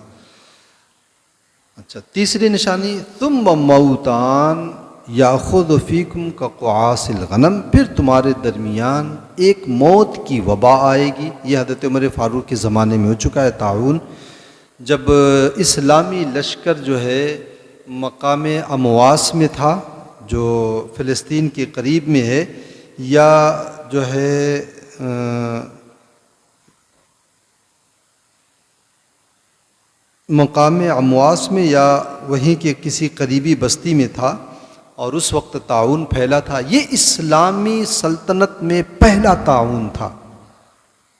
اچھا، تیسری نشانی ثم موتان یاخذ فیکم کقعاص الغنم، پھر تمہارے درمیان ایک موت کی وبا آئے گی. یہ حضرت عمر فاروق کے زمانے میں ہو چکا ہے طاعون. جب اسلامی لشکر جو ہے مقام امواس میں تھا جو فلسطین کے قریب میں ہے، یا جو ہے مقام امواس میں یا وہیں کے کسی قریبی بستی میں تھا، اور اس وقت طاعون پھیلا تھا. یہ اسلامی سلطنت میں پہلا طاعون تھا،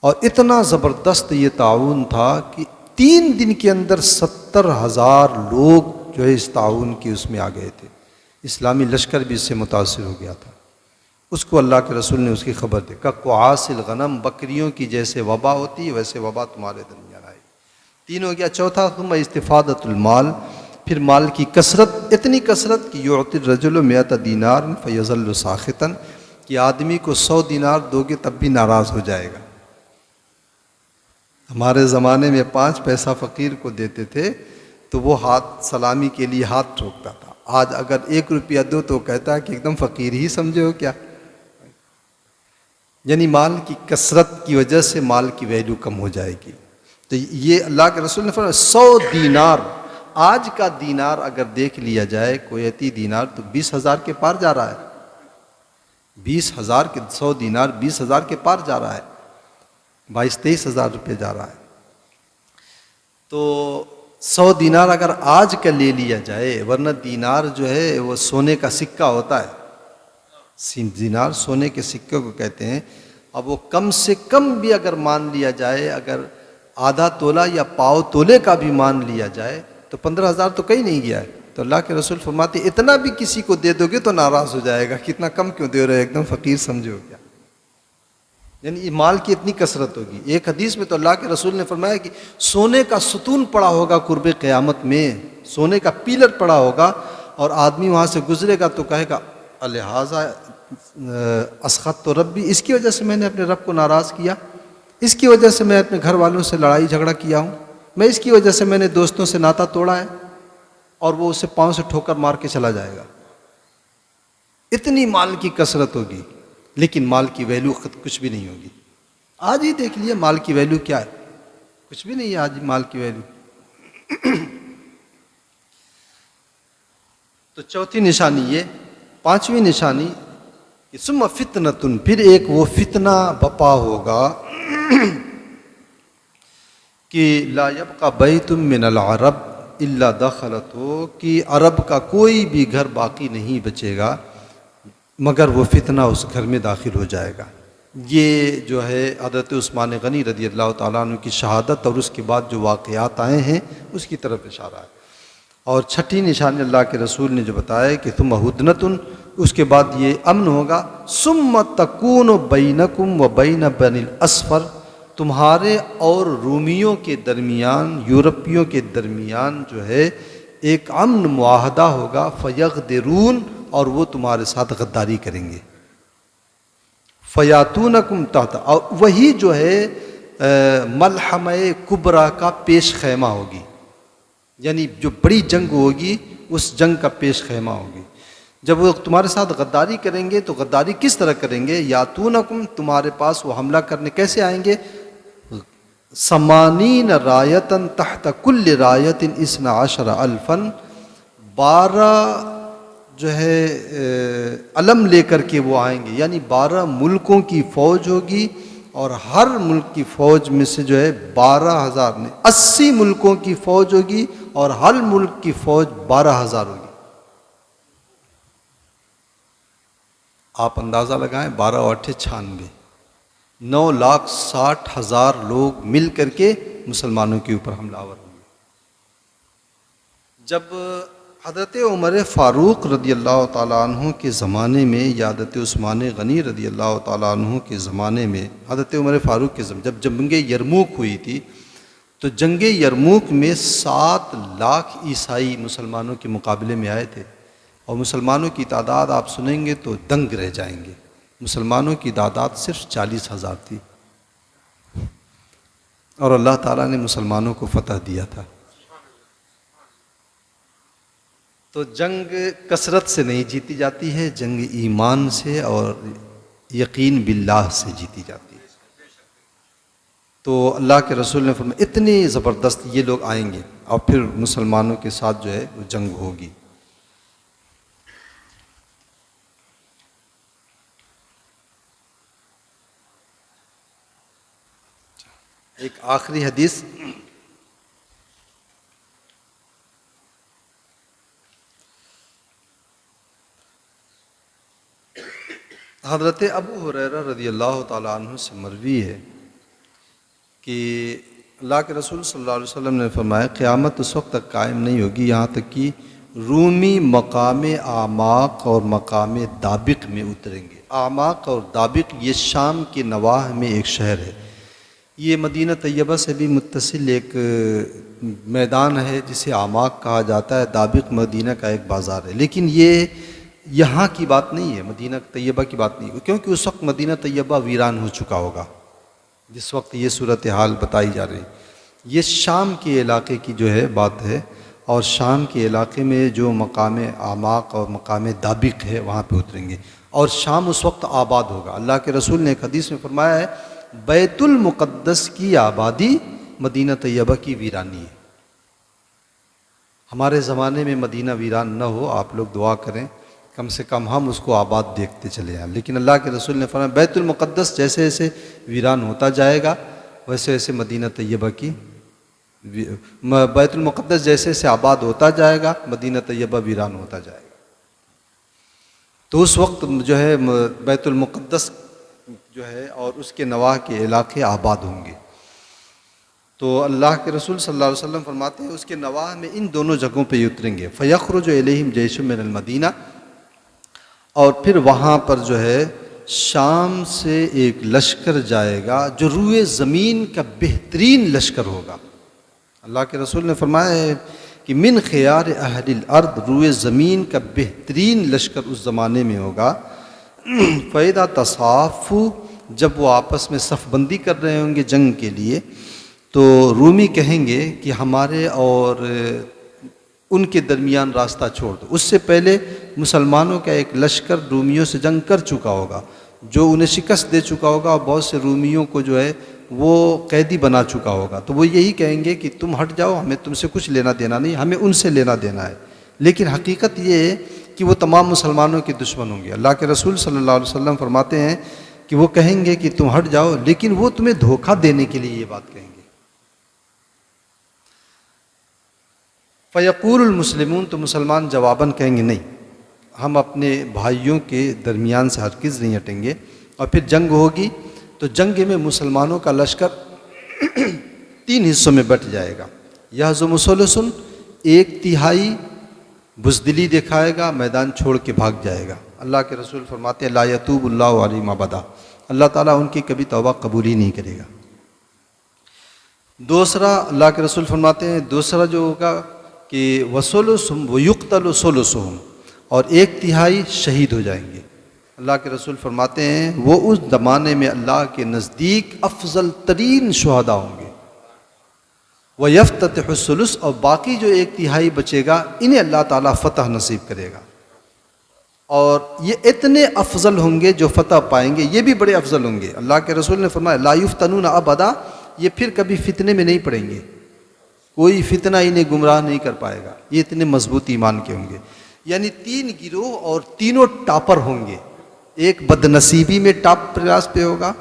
اور اتنا زبردست یہ طاعون تھا کہ 3 دن کے اندر 70,000 لوگ جو ہے اس طاعون کی اس میں آ گئے تھے. اسلامی لشکر بھی اس سے متاثر ہو گیا تھا. اس کو اللہ کے رسول نے اس کی خبر دی. کقعاص الغنم، بکریوں کی جیسے وبا ہوتی ہے ویسے وبا تمہارے درمیان آئی. 3 ہو گیا. چوتھا ثم استفادۃ المال، پھر مال کی کثرت، اتنی کثرت کہ یعطی الرجل 100 دینار فیظل ساخطا، کہ آدمی کو 100 دینار دو گے تب بھی ناراض ہو جائے گا. ہمارے زمانے میں 5 پیسہ فقیر کو دیتے تھے تو وہ ہاتھ سلامی کے لیے ہاتھ ٹھوکتا تھا. آج اگر 1 روپیہ دو تو کہتا ہے کہ ایک دم فقیر ہی سمجھے ہو کیا. یعنی مال کی کثرت کی وجہ سے مال کی ویلیو کم ہو جائے گی. تو یہ اللہ کے رسول نے فرمایا 100 دینار. آج کا دینار اگر دیکھ لیا جائے کویتی دینار تو 20,000 کے پار جا رہا ہے. 20,000 کے 100 دینار 20,000 کے پار جا رہا ہے، 22-23 ہزار روپے جا رہا ہے. تو 100 دینار اگر آج کا لے لیا جائے، ورنہ دینار جو ہے وہ سونے کا سکہ ہوتا ہے. دینار سونے کے سکے کو کہتے ہیں. اب وہ کم سے کم بھی اگر مان لیا جائے، اگر آدھا تولہ یا پاؤ تولے کا بھی مان لیا جائے تو 15,000 تو کہیں نہیں گیا ہے. تو اللہ کے رسول فرماتے اتنا بھی کسی کو دے دو گے تو ناراض ہو جائے گا، کتنا کم کیوں دے رہے، ایک دم فقیر سمجھو کیا. یعنی مال کی اتنی کثرت ہوگی. ایک حدیث میں تو اللہ کے رسول نے فرمایا کہ سونے کا ستون پڑا ہوگا قرب قیامت میں، سونے کا پیلر پڑا ہوگا، اور آدمی وہاں سے گزرے گا تو کہے گا الہٰذا اسخط تو ربی، اس کی وجہ سے میں نے اپنے رب کو ناراض کیا، اس کی وجہ سے میں اپنے گھر والوں سے لڑائی جھگڑا کیا ہوں، میں اس کی وجہ سے میں نے دوستوں سے ناتا توڑا ہے. اور وہ اسے پاؤں سے ٹھوکر مار کے چلا جائے گا. اتنی مال کی کثرت ہوگی، لیکن مال کی ویلیو کچھ بھی نہیں ہوگی. آج ہی دیکھ لیے مال کی ویلیو کیا ہے، کچھ بھی نہیں ہے آج مال کی ویلیو. تو چوتھی نشانی یہ. 5ویں نشانی کہ ثم فتنۃ، پھر ایک وہ فتنہ بپا ہوگا کہ لا یبقى بیت من العرب الا دخلت، ہو کہ عرب کا کوئی بھی گھر باقی نہیں بچے گا مگر وہ فتنہ اس گھر میں داخل ہو جائے گا. یہ جو ہے حضرت عثمان غنی رضی اللہ تعالیٰ عنہ کی شہادت اور اس کے بعد جو واقعات آئے ہیں اس کی طرف اشارہ ہے. اور 6ٹھی نشانی اللہ کے رسول نے جو بتایا کہ ثم ہدنۃ، اس کے بعد یہ امن ہوگا. ثم تکون بینکم و بین بنی الاصفر، تمہارے اور رومیوں کے درمیان، یورپیوں کے درمیان جو ہے ایک امن معاہدہ ہوگا. فیغدرون، اور وہ تمہارے ساتھ غداری کریں گے. فیاتونکم تحت، اور وہی جو ہے ملحمہ کبریٰ کا پیش خیمہ ہوگی، یعنی جو بڑی جنگ ہوگی اس جنگ کا پیش خیمہ ہوگی. جب وہ تمہارے ساتھ غداری کریں گے تو غداری کس طرح کریں گے؟ یاتونکم، تمہارے پاس وہ حملہ کرنے کیسے آئیں گے؟ 80 رایتاً تحت کل رایت 12,000، 12 جو ہے علم لے کر کے وہ آئیں گے. یعنی 12 ملکوں کی فوج ہوگی اور ہر ملک کی فوج میں سے جو ہے 12,000 نہیں 80 ملکوں کی فوج ہوگی اور ہر ملک کی فوج 12,000 ہوگی. آپ اندازہ لگائیں 12 اور 8 96 9,60,000 لوگ مل کر کے مسلمانوں کے اوپر حملہ آور ہوئے. جب حضرت عمر فاروق رضی اللہ تعالیٰ عنہ کے زمانے میں یا حضرت عثمان غنی رضی اللہ تعالیٰ عنہ کے زمانے میں حضرت عمر فاروق کے زمانے جب جنگ یرموک ہوئی تھی تو جنگ یرموک میں 7 لاکھ عیسائی مسلمانوں کے مقابلے میں آئے تھے اور مسلمانوں کی تعداد آپ سنیں گے تو دنگ رہ جائیں گے. مسلمانوں کی تعداد صرف 40,000 تھی اور اللہ تعالیٰ نے مسلمانوں کو فتح دیا تھا. تو جنگ کثرت سے نہیں جیتی جاتی ہے، جنگ ایمان سے اور یقین باللہ سے جیتی جاتی ہے. تو اللہ کے رسول نے فرمایا اتنی زبردست یہ لوگ آئیں گے اور پھر مسلمانوں کے ساتھ جو ہے وہ جنگ ہوگی. ایک آخری حدیث حضرت ابو ہریرہ رضی اللہ تعالیٰ عنہ سے مروی ہے کہ اللہ کے رسول صلی اللہ علیہ وسلم نے فرمایا قیامت اس وقت تک قائم نہیں ہوگی یہاں تک کہ رومی مقام اعماق اور مقام دابق میں اتریں گے. اعماق اور دابق یہ شام کے نواح میں ایک شہر ہے. یہ مدینہ طیبہ سے بھی متصل ایک میدان ہے جسے اعماق کہا جاتا ہے. دابق مدینہ کا ایک بازار ہے، لیکن یہ یہاں کی بات نہیں ہے، مدینہ طیبہ کی بات نہیں ہے، کیونکہ اس وقت مدینہ طیبہ ویران ہو چکا ہوگا جس وقت یہ صورتحال بتائی جا رہی. یہ شام کے علاقے کی جو ہے بات ہے اور شام کے علاقے میں جو مقام اعماق اور مقام دابق ہے وہاں پہ اتریں گے اور شام اس وقت آباد ہوگا. اللہ کے رسول نے ایک حدیث میں فرمایا ہے بیت المقدس کی آبادی مدینہ طیبہ کی ویرانی ہے. ہمارے زمانے میں مدینہ ویران نہ ہو، آپ لوگ دعا کریں کم سے کم ہم اس کو آباد دیکھتے چلے جائیں. لیکن اللہ کے رسول نے فرمایا بیت المقدس جیسے جیسے ویران ہوتا جائے گا ویسے ویسے مدینہ طیبہ کی بیت المقدس جیسے جیسے آباد ہوتا جائے گا مدینہ طیبہ ویران ہوتا جائے گا. تو اس وقت جو ہے بیت المقدس جو ہے اور اس کے نواح کے علاقے آباد ہوں گے. تو اللہ کے رسول صلی اللہ علیہ وسلم فرماتے ہیں اس کے نواح میں ان دونوں جگہوں پہ اتریں گے. فیخرج الیہم جیش من المدینہ، اور پھر وہاں پر جو ہے شام سے ایک لشکر جائے گا جو روئے زمین کا بہترین لشکر ہوگا. اللہ کے رسول نے فرمایا ہے کہ من خیار اہل الارض، روئے زمین کا بہترین لشکر اس زمانے میں ہوگا. فَإِذَا تَصَافُوا، جب وہ آپس میں صف بندی کر رہے ہوں گے جنگ کے لیے تو رومی کہیں گے کہ ہمارے اور ان کے درمیان راستہ چھوڑ دو. اس سے پہلے مسلمانوں کا ایک لشکر رومیوں سے جنگ کر چکا ہوگا جو انہیں شکست دے چکا ہوگا اور بہت سے رومیوں کو جو ہے وہ قیدی بنا چکا ہوگا. تو وہ یہی کہیں گے کہ تم ہٹ جاؤ، ہمیں تم سے کچھ لینا دینا نہیں، ہمیں ان سے لینا دینا ہے. لیکن حقیقت یہ ہے کہ وہ تمام مسلمانوں کے دشمن ہوں گے. اللہ کے رسول صلی اللہ علیہ وسلم فرماتے ہیں کہ وہ کہیں گے کہ تم ہٹ جاؤ، لیکن وہ تمہیں دھوکہ دینے کے لیے یہ بات کہیں گے. فیقول المسلمون، تو مسلمان جواباً کہیں گے نہیں، ہم اپنے بھائیوں کے درمیان سے ہرگز نہیں ہٹیں گے. اور پھر جنگ ہوگی تو جنگ میں مسلمانوں کا لشکر 3 حصوں میں بٹ جائے گا. یہزم ثلث، 1/3 بزدلی دکھائے گا، میدان چھوڑ کے بھاگ جائے گا. اللہ کے رسول فرماتے ہیں لا یتوب اللہ علیہم ابدا، اللہ تعالیٰ ان کی کبھی توبہ قبول ہی نہیں کرے گا. دوسرا اللہ کے رسول فرماتے ہیں دوسرا جو ہوگا کہ وَثُلُثُهُمْ وَيُقْتَلُ ثُلُثُهُمْ، اور 1/3 شہید ہو جائیں گے. اللہ کے رسول فرماتے ہیں وہ اس زمانے میں اللہ کے نزدیک افضل ترین شہداء ہوں گے. وَيَفْتَتِحُ الثُّلُث، اور باقی جو 1/3 بچے گا انہیں اللہ تعالیٰ فتح نصیب کرے گا. اور یہ اتنے افضل ہوں گے جو فتح پائیں گے، یہ بھی بڑے افضل ہوں گے. اللہ کے رسول نے فرمایا لا یفتنون ابدا، یہ پھر کبھی فتنے میں نہیں پڑیں گے، کوئی فتنہ انہیں گمراہ نہیں کر پائے گا. یہ اتنے مضبوط ایمان کے ہوں گے. یعنی 3 گروہ اور تینوں ٹاپر ہوں گے. ایک بد نصیبی میں ٹاپ کلاس پہ ہوگا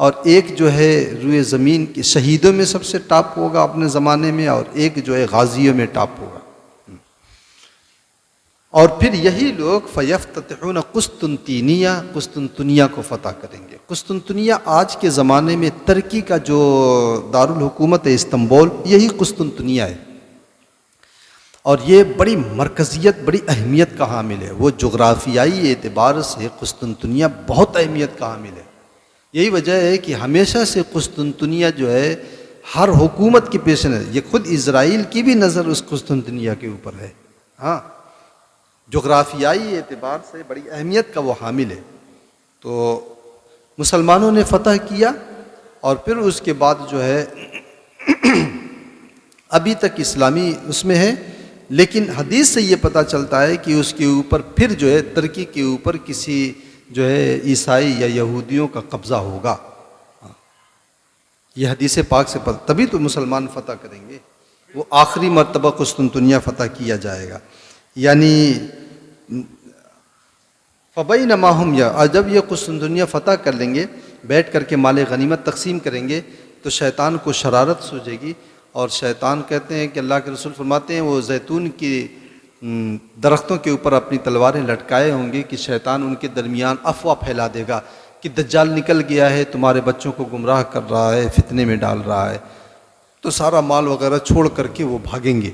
اور ایک جو ہے روئے زمین کے شہیدوں میں سب سے ٹاپ ہوگا اپنے زمانے میں، اور ایک جو ہے غازیوں میں ٹاپ ہوگا۔ اور پھر یہی لوگ فیفتتحون قسطنطینیہ، قسطنطنیہ کو فتح کریں گے۔ قسطنطنیہ آج کے زمانے میں ترکی کا جو دارالحکومت ہے استنبول، یہی قسطنطنیہ ہے، اور یہ بڑی مرکزیت، بڑی اہمیت کا حامل ہے۔ وہ جغرافیائی اعتبار سے قسطنطنیہ بہت اہمیت کا حامل ہے۔ یہی وجہ ہے کہ ہمیشہ سے قسطنطنیہ جو ہے ہر حکومت کے پیش نظر، یہ خود اسرائیل کی بھی نظر اس قسطنطنیہ کے اوپر ہے۔ ہاں، جغرافیائی اعتبار سے بڑی اہمیت کا وہ حامل ہے۔ تو مسلمانوں نے فتح کیا، اور پھر اس کے بعد جو ہے ابھی تک اسلامی اس میں ہے، لیکن حدیث سے یہ پتہ چلتا ہے کہ اس کے اوپر پھر جو ہے ترکی کے اوپر کسی جو ہے عیسائی یا یہودیوں کا قبضہ ہوگا۔ یہ حدیث پاک سے پتہ، تبھی تو مسلمان فتح کریں گے۔ وہ آخری مرتبہ قسطنطنیہ فتح کیا جائے گا، یعنی فبینما ہم، یا جب یہ قسطنطنیہ فتح کر لیں گے، بیٹھ کر کے مال غنیمت تقسیم کریں گے، تو شیطان کو شرارت سوچے گی، اور شیطان کہتے ہیں کہ اللہ کے رسول فرماتے ہیں وہ زیتون کی درختوں کے اوپر اپنی تلواریں لٹکائے ہوں گے کہ شیطان ان کے درمیان افواہ پھیلا دے گا کہ دجال نکل گیا ہے، تمہارے بچوں کو گمراہ کر رہا ہے، فتنے میں ڈال رہا ہے، تو سارا مال وغیرہ چھوڑ کر کے وہ بھاگیں گے۔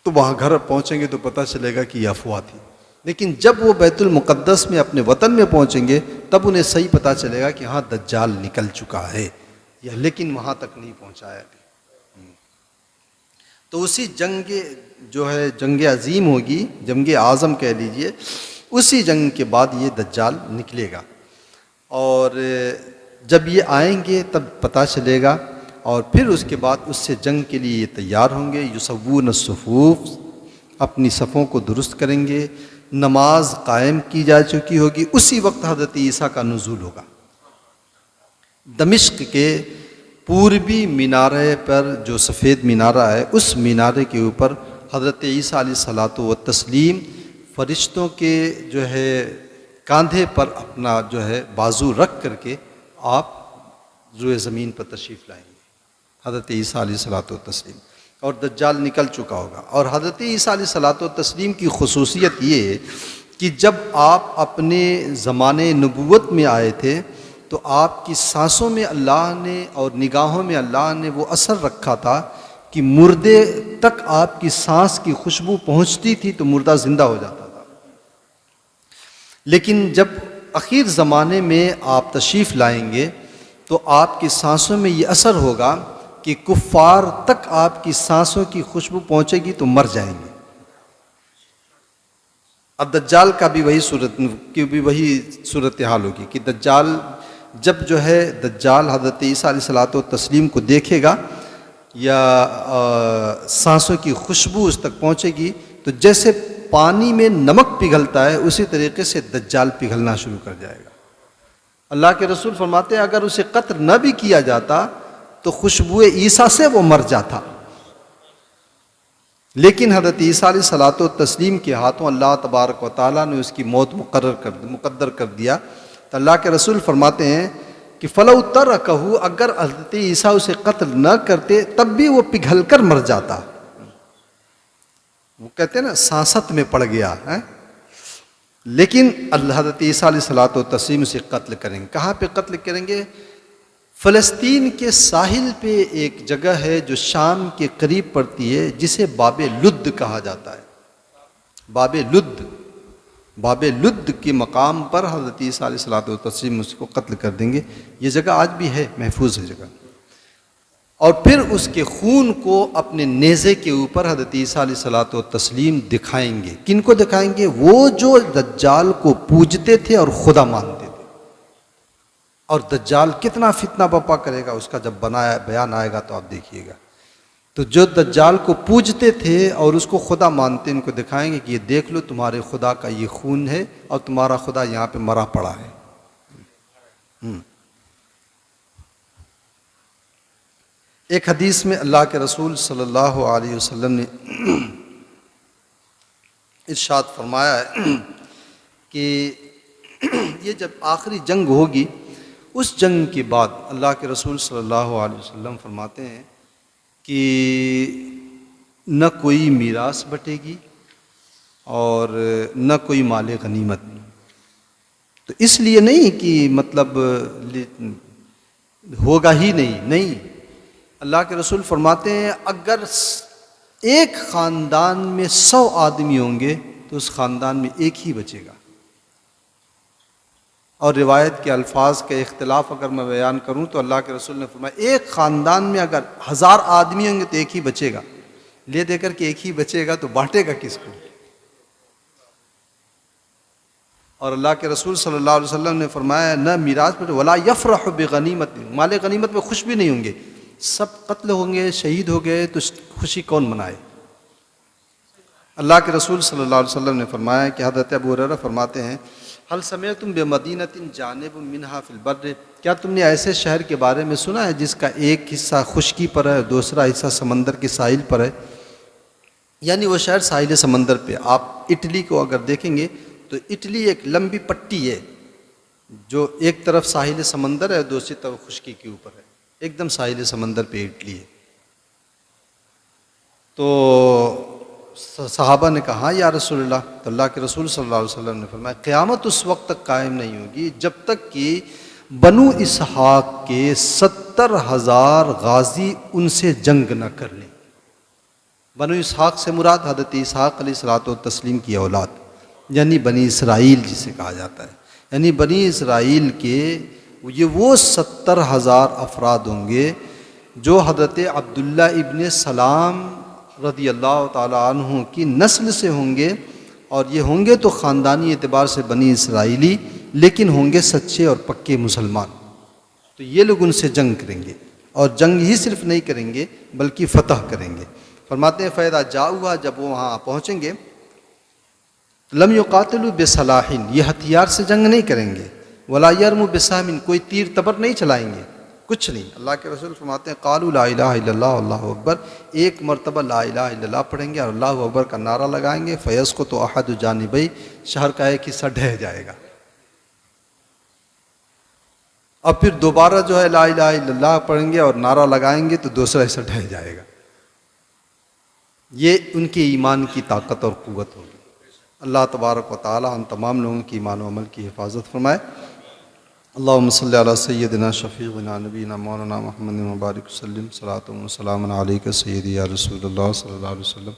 تو وہاں گھر پہنچیں گے تو پتہ چلے گا کہ یہ افواہ تھی، لیکن جب وہ بیت المقدس میں اپنے وطن میں پہنچیں گے تب انہیں صحیح پتہ چلے گا کہ ہاں دجال نکل چکا ہے، یا لیکن وہاں تک نہیں پہنچا ہے۔ تو اسی جنگ جو ہے جنگ عظیم ہوگی، جنگ اعظم کہہ لیجئے، اسی جنگ کے بعد یہ دجال نکلے گا، اور جب یہ آئیں گے تب پتہ چلے گا، اور پھر اس کے بعد اس سے جنگ کے لیے یہ تیار ہوں گے۔ یسوون الصفوف، اپنی صفوں کو درست کریں گے، نماز قائم کی جا چکی ہوگی۔ اسی وقت حضرت عیسیٰ کا نزول ہوگا۔ دمشق کے پوربی مینارے پر جو سفید مینارہ ہے، اس مینارے کے اوپر حضرت عیسیٰ علیہ الصلوۃ والتسلیم فرشتوں کے جو ہے کاندھے پر اپنا جو ہے بازو رکھ کر کے آپ روئے زمین پر تشریف لائیں گے، حضرت عیسیٰ علیہ الصلوۃ والتسلیم، اور دجال نکل چکا ہوگا۔ اور حضرت عیسیٰ علیہ الصلوۃ والتسلیم کی خصوصیت یہ ہے کہ جب آپ اپنے زمانے نبوت میں آئے تھے تو آپ کی سانسوں میں اللہ نے اور نگاہوں میں اللہ نے وہ اثر رکھا تھا کہ مردے تک آپ کی سانس کی خوشبو پہنچتی تھی تو مردہ زندہ ہو جاتا تھا۔ لیکن جب اخیر زمانے میں آپ تشریف لائیں گے تو آپ کی سانسوں میں یہ اثر ہوگا کہ کفار تک آپ کی سانسوں کی خوشبو پہنچے گی تو مر جائیں گے۔ اب دجال کا بھی وہی صورتحال ہوگی کہ دجال جب جو ہے دجال حضرت عیسیٰ علیہ الصلوۃ والتسلیم کو دیکھے گا یا سانسوں کی خوشبو اس تک پہنچے گی تو جیسے پانی میں نمک پگھلتا ہے اسی طریقے سے دجال پگھلنا شروع کر جائے گا۔ اللہ کے رسول فرماتے ہیں اگر اسے قتل نہ بھی کیا جاتا تو خوشبو عیسیٰ سے وہ مر جاتا، لیکن حضرت عیسیٰ علیہ الصلوۃ والتسلیم کے ہاتھوں اللہ تبارک و تعالیٰ نے اس کی موت مقدر کر دیا۔ تو اللہ کے رسول فرماتے ہیں کہ فلو ترکہ، اگر حضرت عیسیٰ اسے قتل نہ کرتے تب بھی وہ پگھل کر مر جاتا۔ وہ کہتے ہیں نا سانست میں پڑ گیا ہے، لیکن حضرت عیسیٰ علیہ الصلوۃ والتسلیم اسے قتل کریں گے۔ کہاں پہ قتل کریں گے؟ فلسطین کے ساحل پہ ایک جگہ ہے جو شام کے قریب پڑتی ہے جسے باب لد کہا جاتا ہے۔ باب لد کے مقام پر حضرت عیسیٰ علیہ الصلوۃ والتسلیم اس کو قتل کر دیں گے۔ یہ جگہ آج بھی ہے، محفوظ ہے جگہ۔ اور پھر اس کے خون کو اپنے نیزے کے اوپر حضرت عیسیٰ علیہ الصلوۃ والتسلیم دکھائیں گے۔ کن کو دکھائیں گے؟ وہ جو دجال کو پوجتے تھے اور خدا مانتے تھے۔ اور دجال کتنا فتنہ برپا کرے گا اس کا جب بیان آئے گا تو آپ دیکھیے گا۔ تو جو دجال کو پوجتے تھے اور اس کو خدا مانتے، ان کو دکھائیں گے کہ یہ دیکھ لو تمہارے خدا کا یہ خون ہے اور تمہارا خدا یہاں پہ مرا پڑا ہے۔ ایک حدیث میں اللہ کے رسول صلی اللہ علیہ وسلم نے ارشاد فرمایا ہے کہ یہ جب آخری جنگ ہوگی اس جنگ کے بعد اللہ کے رسول صلی اللہ علیہ وسلم فرماتے ہیں کہ نہ کوئی میراث بٹے گی اور نہ کوئی مال غنیمت. تو اس لیے نہیں کہ مطلب ہوگا ہی نہیں. اللہ کے رسول فرماتے ہیں اگر ایک خاندان میں 100 آدمی ہوں گے تو اس خاندان میں ایک ہی بچے گا. اور روایت کے الفاظ کے اختلاف اگر میں بیان کروں تو اللہ کے رسول نے فرمایا ایک خاندان میں اگر 1000 آدمی ہوں گے تو ایک ہی بچے گا. لے دے کر کے ایک ہی بچے گا تو بانٹے گا کس کو؟ اور اللہ کے رسول صلی اللہ علیہ وسلم نے فرمایا نہ میراث پر ولا یفرح بغنیمت، مال غنیمت میں خوش بھی نہیں ہوں گے. سب قتل ہوں گے، شہید ہو گئے تو خوشی کون منائے؟ اللہ کے رسول صلی اللہ علیہ وسلم نے فرمایا کہ حضرت ابو ہریرہ فرماتے ہیں حل سمعتم بمدینۃ جانب منہا فی البر، کیا تم نے ایسے شہر کے بارے میں سنا ہے جس کا ایک حصہ خشکی پر ہے دوسرا حصہ سمندر کے ساحل پر ہے؟ یعنی وہ شہر ساحل سمندر پہ. آپ اٹلی کو اگر دیکھیں گے تو اٹلی ایک لمبی پٹی ہے جو ایک طرف ساحل سمندر ہے دوسری طرف خشکی کے اوپر ہے، ایک دم ساحل سمندر پہ اٹلی ہے. تو صحابہ نے کہا یا رسول اللہ، تو اللہ کے رسول صلی اللہ علیہ وسلم نے فرمایا قیامت اس وقت تک قائم نہیں ہوگی جب تک کہ بنو اسحاق کے 70,000 غازی ان سے جنگ نہ کر لیں. بنو اسحاق سے مراد حضرت اسحاق علیہ الصلوۃ والتسلیم کی اولاد، یعنی بنی اسرائیل جسے کہا جاتا ہے. یعنی بنی اسرائیل کے یہ وہ 70,000 افراد ہوں گے جو حضرت عبداللہ ابن سلام رضی اللہ تعالیٰ عنہ کی نسل سے ہوں گے، اور یہ ہوں گے تو خاندانی اعتبار سے بنی اسرائیلی لیکن ہوں گے سچے اور پکے مسلمان. تو یہ لوگ ان سے جنگ کریں گے، اور جنگ ہی صرف نہیں کریں گے بلکہ فتح کریں گے. فرماتے ہیں فیضا جاؤہا، جب وہ وہاں پہنچیں گے لم یقاتلوا بسلاح، یہ ہتھیار سے جنگ نہیں کریں گے، ولا یرموا بسہم، کوئی تیر تبر نہیں چلائیں گے، کچھ نہیں. اللہ کے رسول فرماتے ہیں قالوا لا الہ الا اللہ اللہ اکبر، ایک مرتبہ لا الہ الا اللہ پڑھیں گے اور اللہ اکبر کا نعرہ لگائیں گے. فیسقط احد جانبی، شہر کا ایک حصہ ڈھہ جائے گا. اب پھر دوبارہ جو ہے لا الہ الا اللہ پڑھیں گے اور نعرہ لگائیں گے تو دوسرا حصہ ڈھہ جائے گا. یہ ان کے ایمان کی طاقت اور قوت ہوگی. اللہ تبارک و تعالی ہم تمام لوگوں کی ایمان و عمل کی حفاظت فرمائے. اللہم صلی علی سیدنا شفیعنا نبینا مولانا محمد مبارک وسلم صلاۃ و سلام علیک سیدی یا رسول اللہ صلی اللہ علیہ وسلم.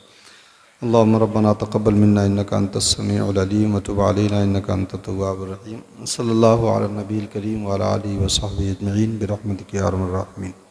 اللہم ربنا تقبل منا انک انت السمیع العلیم وتب علینا انک انت التواب الرحیم. صلی اللہ علی النبی الکریم وعلی آلہ وصحبہ اجمعین برحمتک یا ارحم الراحمین.